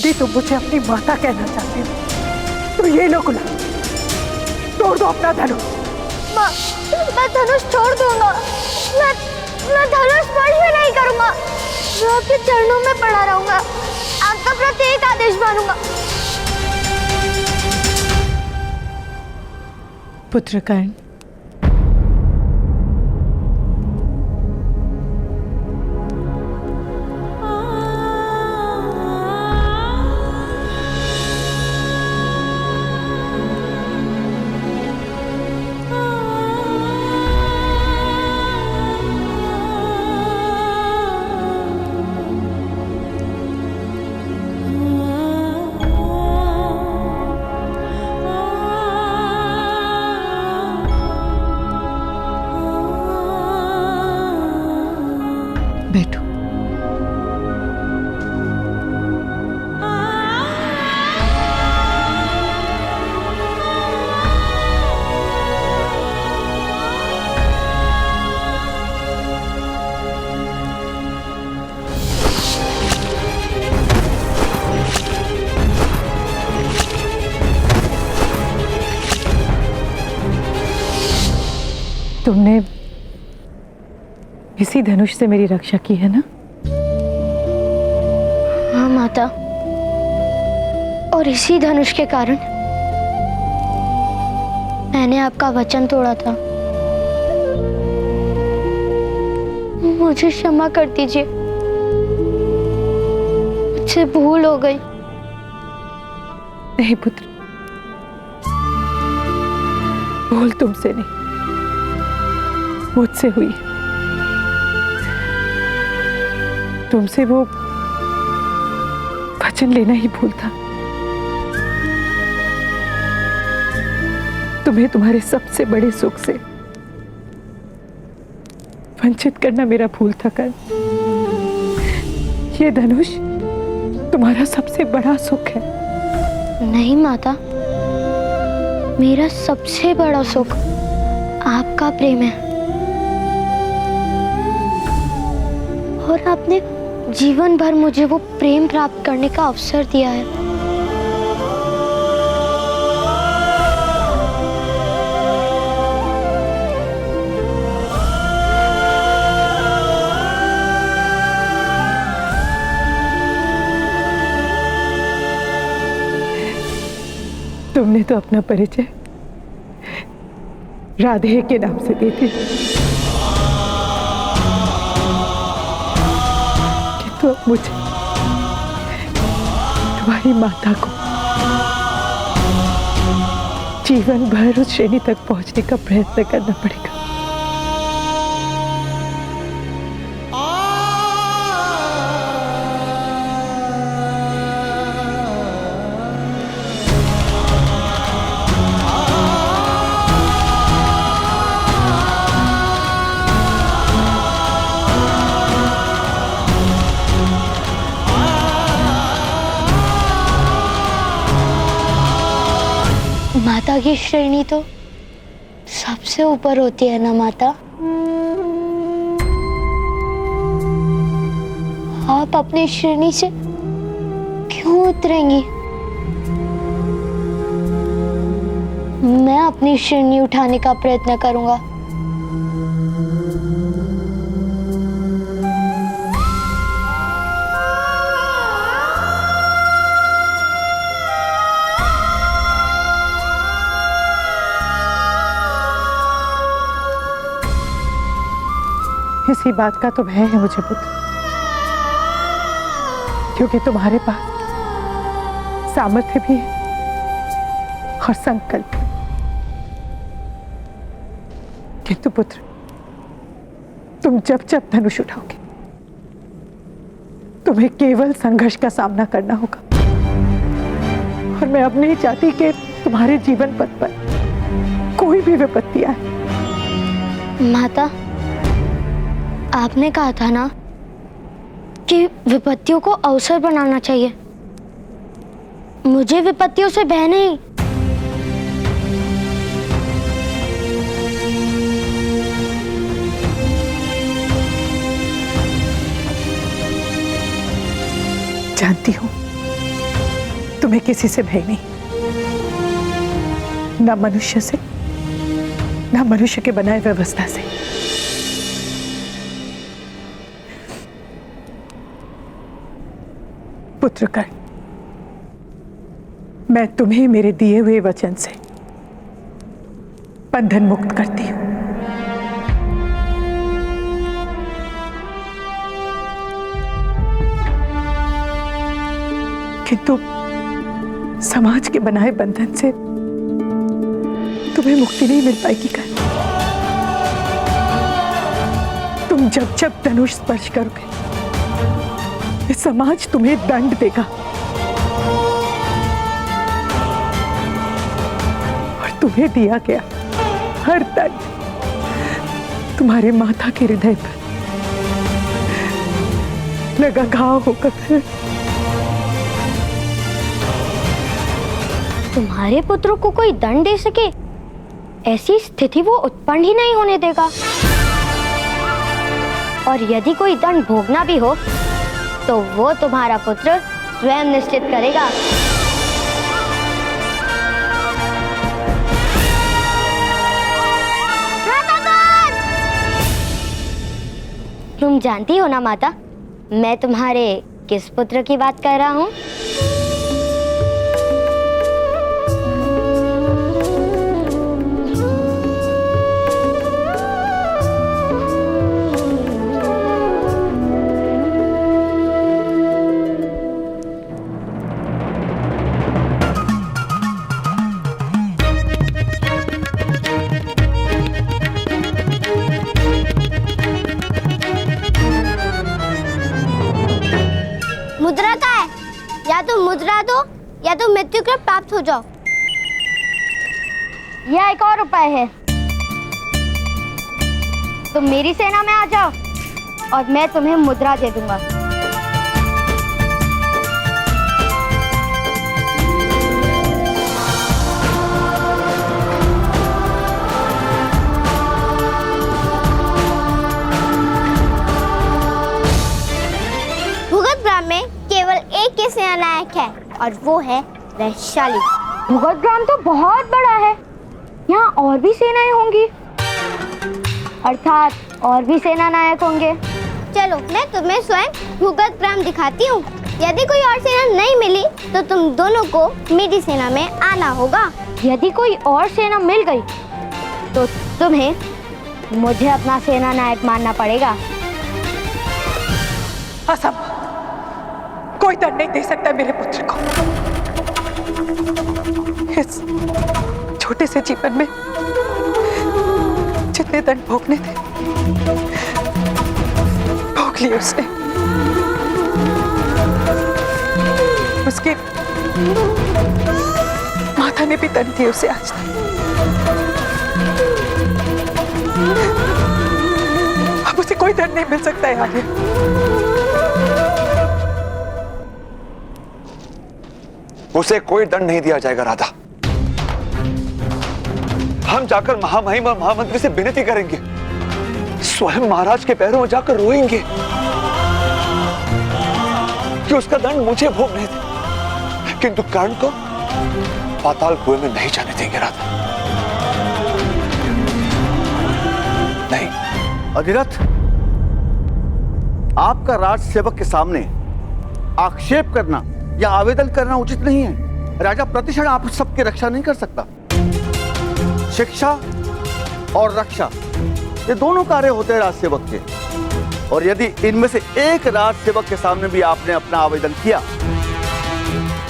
यदि तुम मुझे अपनी माता कहना चाहती हो तो ये लो गुलाब, तोड़ दो अपना धनुष। माँ, मैं धनुष छोड़ दूंगा। मैं धनुष स्पर्श भी नहीं करूंगा। मैं आपके चरणों में पड़ा रहूंगा। आपका प्रत्येक आदेश मानूंगा। पुत्र कर्ण, बैठो। तुमने इसी धनुष से मेरी रक्षा की है ना? हाँ माता, और इसी धनुष के कारण मैंने आपका वचन तोड़ा था। मुझे क्षमा कर दीजिए, मुझसे भूल हो गई। नहीं पुत्र, भूल तुमसे नहीं, मुझसे हुई। तुमसे वो वचन लेना ही भूल था। तुम्हें तुम्हारे सबसे बड़े सुख से वंचित करना मेरा भूल था कर्ण। ये धनुष तुम्हारा सबसे बड़ा सुख है। नहीं माता, मेरा सबसे बड़ा सुख आपका प्रेम है, और आपने जीवन भर मुझे वो प्रेम प्राप्त करने का अवसर दिया है। तुमने तो अपना परिचय राधे के नाम से दे दिया, तो अब मुझे तुम्हारी माता को जीवन भर उस श्रेणी तक पहुंचने का प्रयत्न करना पड़ेगा। माता की श्रेणी तो सबसे ऊपर होती है ना माता? आप अपनी श्रेणी से क्यों उतरेंगी? मैं अपनी श्रेणी उठाने का प्रयत्न करूंगा। इसी बात का तो भय है मुझे पुत्र, क्योंकि तुम्हारे पास सामर्थ्य भी है और संकल्प। किंतु पुत्र, तुम जब जब धनुष उठाओगे तुम्हें केवल संघर्ष का सामना करना होगा, और मैं अब नहीं चाहती कि तुम्हारे जीवन पथ पर कोई भी विपत्ति आए। माता, आपने कहा था ना कि विपत्तियों को अवसर बनाना चाहिए। मुझे विपत्तियों से भय नहीं। जानती हूं तुम्हें किसी से भय नहीं, ना मनुष्य से, ना मनुष्य के बनाए व्यवस्था से। पुत्रकर्ण, मैं तुम्हें मेरे दिए हुए वचन से बंधन मुक्त करती हूं। किंतु समाज के बनाए बंधन से तुम्हें मुक्ति नहीं मिल पाएगी। कर तुम जब जब धनुष स्पर्श करोगे, ये समाज तुम्हें दंड देगा और तुम्हें दिया गया हर दंड तुम्हारे माता के हृदय पर लगा घाव होकर। तुम्हारे पुत्र को कोई दंड दे सके, ऐसी स्थिति वो उत्पन्न ही नहीं होने देगा। और यदि कोई दंड भोगना भी हो तो वो तुम्हारा पुत्र स्वयं निश्चित करेगा। तुम जानती हो ना माता, मैं तुम्हारे किस पुत्र की बात कर रहा हूँ? मुद्रा का है, या तो मुद्रा दो या तो मृत्यु के प्राप्त हो जाओ। यह एक और उपाय है, तुम मेरी सेना में आ जाओ और मैं तुम्हें मुद्रा दे दूंगा। में केवल एक ही सेनानायक है और वो है वैशाली। भूगतग्राम तो बहुत बड़ा है, यहाँ और भी सेनाएं होंगी, अर्थात और भी सेनानायक होंगे। चलो मैं तुम्हें स्वयं भूगतग्राम दिखाती हूँ। यदि कोई और सेना नहीं मिली तो तुम दोनों को मेरी सेना में आना होगा। यदि कोई और सेना मिल गई तो तुम्हें मुझे अपना सेनानायक मानना पड़ेगा। असंभव, कोई दंड नहीं दे सकता मेरे पुत्र को। इस छोटे से जीवन में जितने दंड भोगने थे भोग लिए उसने। उसके माता ने भी दंड दिए उसे आज तक। अब उसे कोई दंड नहीं मिल सकता है आगे। उसे कोई दंड नहीं दिया जाएगा राधा। हम जाकर महामहिम और महामंत्री से विनती करेंगे, स्वयं महाराज के पैरों में जाकर रोएंगे कि उसका दंड मुझे भोगने दे, किंतु कर्ण को पाताल कुएं में नहीं जाने देंगे राधा। नहीं। अधिरथ, आपका राज सेवक के सामने आक्षेप करना या आवेदन करना उचित नहीं है। राजा प्रतिक्षण आप सबकी रक्षा नहीं कर सकता। शिक्षा और रक्षा ये दोनों कार्य होते हैं राज सेवक के, और यदि इनमें से एक राज सेवक के सामने भी आपने अपना आवेदन किया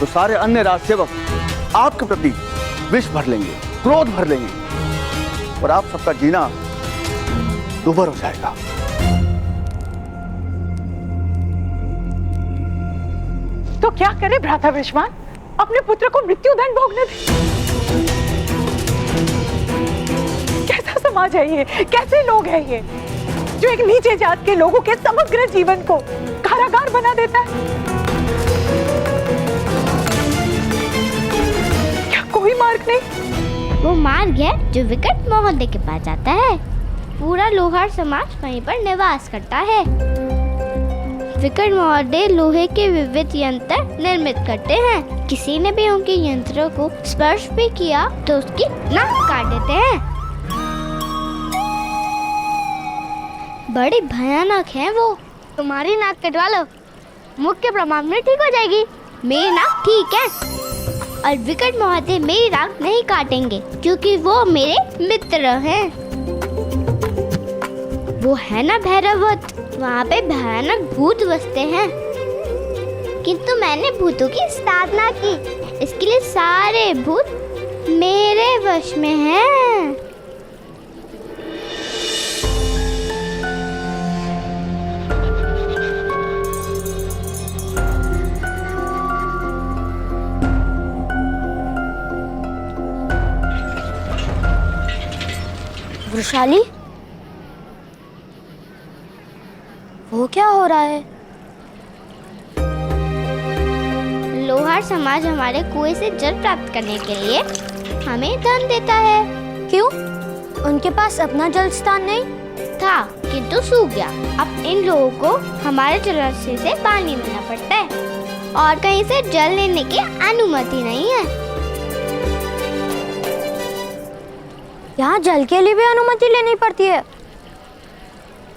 तो सारे अन्य राज सेवक आपके प्रति विष भर लेंगे, क्रोध भर लेंगे और आप सबका जीना दुभर हो जाएगा। तो क्या करे भ्राता विश्वान, अपने पुत्र को मृत्यु दंड भोगने दे? कैसा समाज है ये, कैसे लोग हैं ये, जो एक नीचे जात के लोगों के समग्र जीवन को कारागार बना देता है? क्या कोई मार्ग नहीं? वो मार्ग है जो विकट मोहल्ले के पास जाता है। पूरा लोहार समाज वहीं पर निवास करता है। विकट महोदय लोहे के विविध यंत्र निर्मित करते हैं। किसी ने भी उनके यंत्रों को स्पर्श भी किया तो उसकी नाक काट देते हैं। बड़ी भयानक है वो। तुम्हारी नाक कटवा लो, मुख्य प्रमाण में ठीक हो जाएगी। मेरी नाक ठीक है और विकट महोदय मेरी नाक नहीं काटेंगे क्योंकि वो मेरे मित्र हैं। वो है ना भैरवत, वहाँ पे भयानक भूत बसते हैं। किंतु मैंने भूतों की साधना की, इसके लिए सारे भूत मेरे वश में हैं। वृषाली, वो क्या हो रहा है? लोहार समाज हमारे कुएं से जल प्राप्त करने के लिए हमें धन देता है। क्यों? उनके पास अपना जल स्थान नहीं था किंतु सूख गया। अब इन लोगों को हमारे जलाशय से पानी लेना पड़ता है और कहीं से जल लेने की अनुमति नहीं है। यहाँ जल के लिए भी अनुमति लेनी पड़ती है,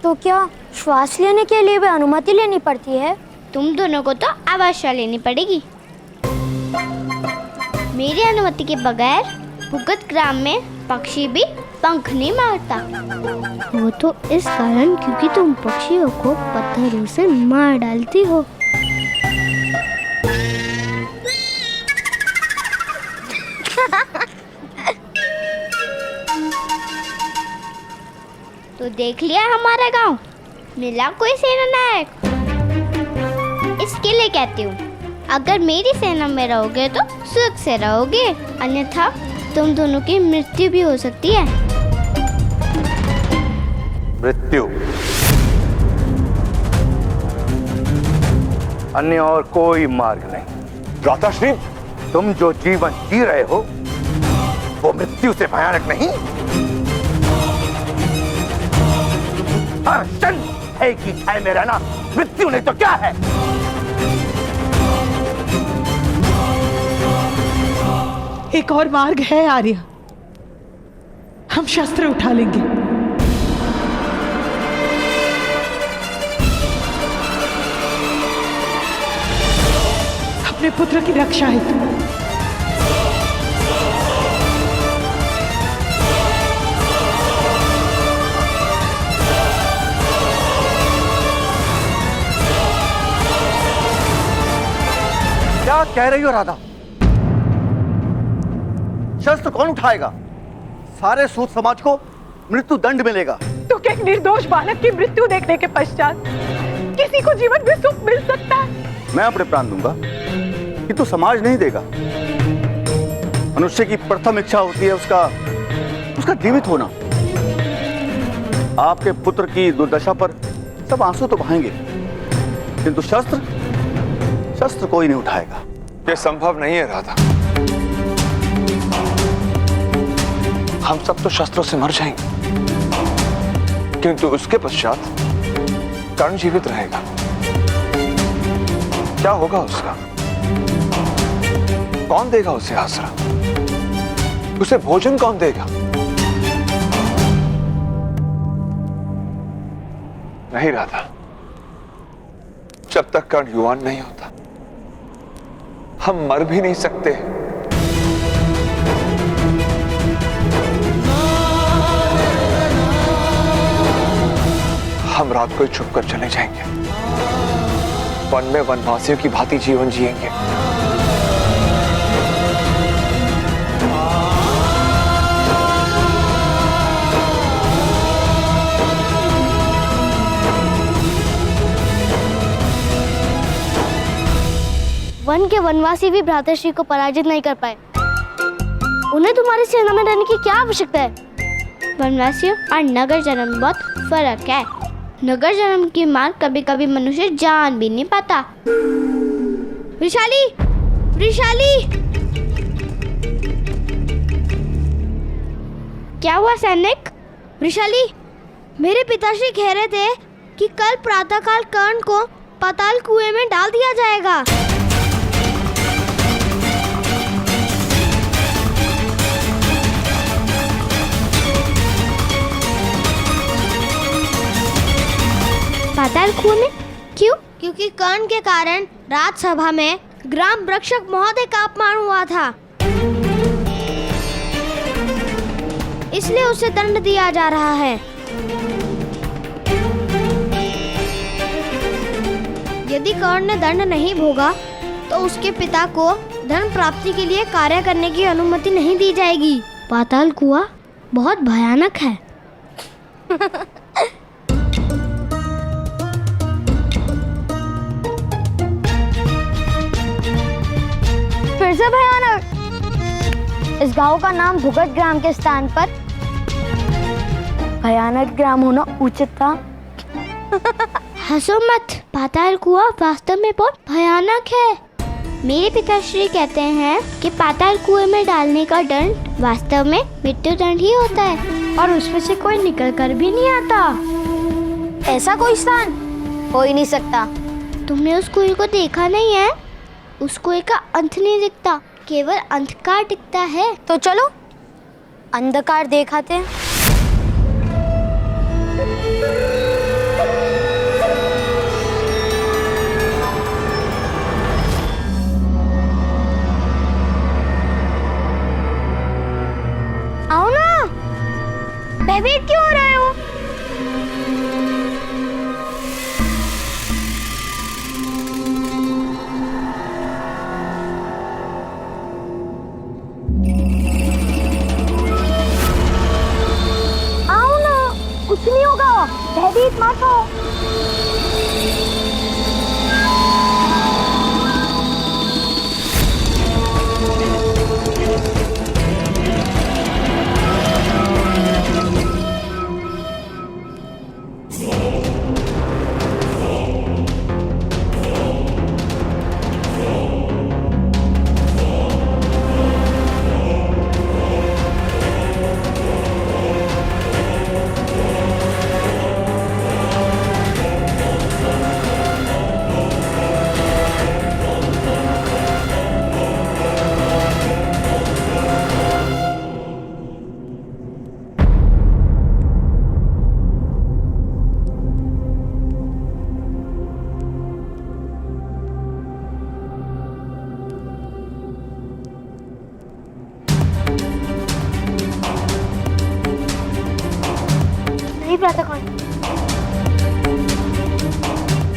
तो क्या श्वास लेने के लिए भी अनुमति लेनी पड़ती है? तुम दोनों को तो अवश्य लेनी पड़ेगी। मेरी अनुमति के बगैर भूगत ग्राम में पक्षी भी पंख नहीं मारता। वो तो इस कारण क्योंकि तुम पक्षियों को पत्थरों से मार डालती हो। तो देख लिया हमारा गांव, मिला कोई सेना नायक। इसके लिए कहती हूँ, अगर मेरी सेना में रहोगे तो सुख से रहोगे, अन्यथा तुम दोनों की मृत्यु भी हो सकती है। मृत्यु? अन्य और कोई मार्ग नहीं। भ्राताश्री, तुम जो जीवन जी रहे हो वो मृत्यु से भयानक नहीं। हर क्षण है कि छाए में रहना मृत्यु नहीं तो क्या है? एक और मार्ग है आर्य, हम शस्त्र उठा लेंगे। अपने पुत्र की रक्षा हेतु। क्या कह रही हो राधा? शस्त्र कौन उठाएगा? सारे सूत समाज को मृत्यु दंड मिलेगा। तो क्या एक निर्दोष बालक की मृत्यु देखने के पश्चात किसी को जीवन में सुख मिल सकता है? मैं अपने प्राण दूंगा कि तो समाज नहीं देगा। मनुष्य की प्रथम इच्छा होती है उसका जीवित होना। आपके पुत्र की दुर्दशा पर सब आंसू तो बहाएंगे, किंतु शस्त्र कोई नहीं उठाएगा। यह संभव नहीं है राधा। हम सब तो शस्त्रों से मर जाएंगे, किंतु उसके पश्चात कर्ण जीवित रहेगा। क्या होगा उसका? कौन देगा उसे आसरा? उसे भोजन कौन देगा? नहीं राधा, जब तक कर्ण युवान नहीं होता हम मर भी नहीं सकते। हम रात को ही छुप कर चले जाएंगे, वन में वनवासियों की भांति जीवन जिएंगे। वन के वनवासी भी भ्रातृश्री को पराजित नहीं कर पाए। उन्हें तुम्हारी सेना में रहने की क्या आवश्यकता है? वनवासियों और नगर जन्म में बहुत फर्क है। नगर जन्म की मार कभी कभी मनुष्य जान भी नहीं पाता। वृषाली, वृषाली, क्या हुआ सैनिक? वृषाली, मेरे पिताश्री कह रहे थे कि कल प्रातःकाल कर्ण को पाताल कुएं में डाल दिया जाएगा। पाताल कुएं में क्यों? क्योंकि कर्ण के कारण राज्यसभा में ग्राम रक्षक महोदय का अपमान हुआ था, इसलिए उसे दंड दिया जा रहा है। यदि कर्ण ने दंड नहीं भोगा तो उसके पिता को धन प्राप्ति के लिए कार्य करने की अनुमति नहीं दी जाएगी। पाताल कुआं बहुत भयानक है। फिर से भयानक। इस गांव का नाम भुगत ग्राम के स्थान पर भयानक ग्राम होना उचित था। हंसो मत, पाताल कुआं वास्तव में बहुत भयानक है। मेरे पिताश्री कहते हैं कि पाताल कुएं में डालने का दंड वास्तव में मृत्यु दंड ही होता है और उसमें से कोई निकल कर भी नहीं आता। ऐसा कोई स्थान हो ही नहीं सकता। तुमने उस कुएं को देखा नहीं है? उस कुएं का अंत नहीं दिखता, केवल अंधकार दिखता है। तो चलो अंधकार दिखाते हैं। आओ ना, भयभीत क्यों हो रहे हो? आओ ना, कुछ नहीं होगा, भयभीत मत हो।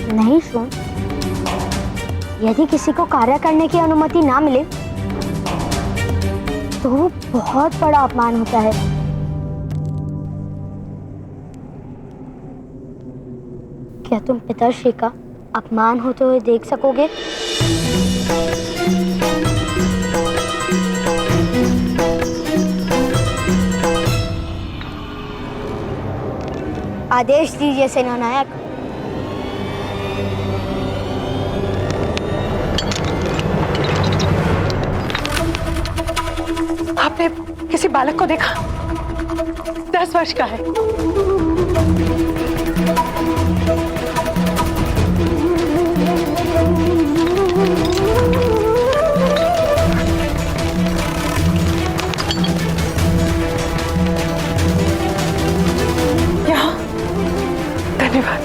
नहीं सुन, यदि किसी को कार्य करने की अनुमति ना मिले तो वो बहुत बड़ा अपमान होता है। क्या तुम पिताश्री का अपमान होते हुए देख सकोगे? आदेश दीजिए सेनानायक। आपने किसी बालक को देखा? 10 वर्ष का है। यहाँ, धन्यवाद।